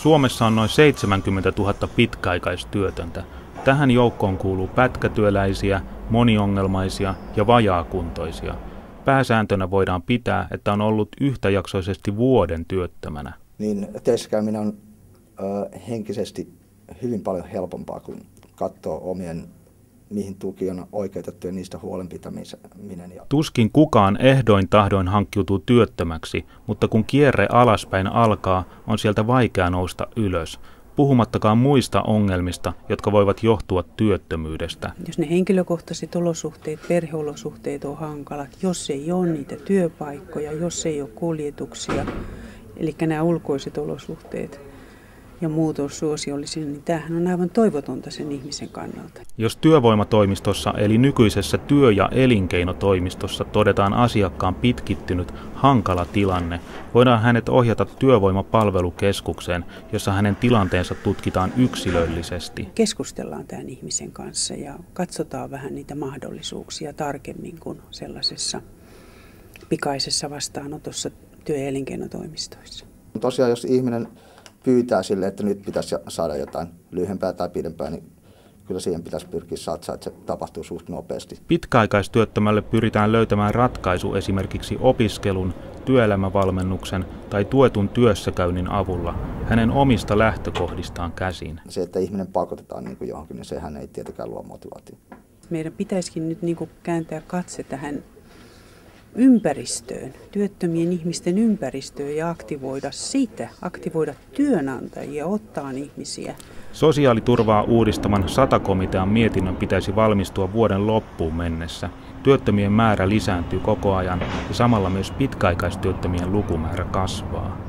Suomessa on noin 70 000 pitkäaikaistyötöntä. Tähän joukkoon kuuluu pätkätyöläisiä, moniongelmaisia ja vajaakuntoisia. Pääsääntönä voidaan pitää, että on ollut yhtäjaksoisesti vuoden työttömänä. Niin töissä käyminen on henkisesti hyvin paljon helpompaa, kun katsoo omien, mihin tuki on oikeutettu ja niistä huolenpitäminen. Tuskin kukaan ehdoin tahdoin hankkiutuu työttömäksi, mutta kun kierre alaspäin alkaa, on sieltä vaikea nousta ylös. Puhumattakaan muista ongelmista, jotka voivat johtua työttömyydestä. Jos ne henkilökohtaiset olosuhteet, perheolosuhteet on hankalat, jos ei ole niitä työpaikkoja, jos ei ole kuljetuksia, eli nämä ulkoiset olosuhteet ja muutos suosiollisia, niin tämähän on aivan toivotonta sen ihmisen kannalta. Jos työvoimatoimistossa eli nykyisessä työ- ja elinkeinotoimistossa todetaan asiakkaan pitkittynyt, hankala tilanne, voidaan hänet ohjata työvoimapalvelukeskukseen, jossa hänen tilanteensa tutkitaan yksilöllisesti. Keskustellaan tämän ihmisen kanssa ja katsotaan vähän niitä mahdollisuuksia tarkemmin kuin sellaisessa pikaisessa vastaanotossa työ- ja elinkeinotoimistoissa. Tosiaan, jos ihminen pyytää sille, että nyt pitäisi saada jotain lyhyempää tai pidempää, niin kyllä siihen pitäisi pyrkiä satsaa, että se tapahtuu suht nopeasti. Pitkäaikaistyöttömälle pyritään löytämään ratkaisu esimerkiksi opiskelun, työelämävalmennuksen tai tuetun työssäkäynnin avulla hänen omista lähtökohdistaan käsin. Se, että ihminen pakotetaan niin kuin johonkin, niin sehän ei tietenkään luo motivaatiota. Meidän pitäisikin nyt niin kuin kääntää katse tähän ympäristöön, työttömien ihmisten ympäristöön ja aktivoida työnantajia, ottaa ihmisiä. Sosiaaliturvaa uudistavan SATA-komitean mietinnön pitäisi valmistua vuoden loppuun mennessä. Työttömien määrä lisääntyy koko ajan ja samalla myös pitkäaikaistyöttömien lukumäärä kasvaa.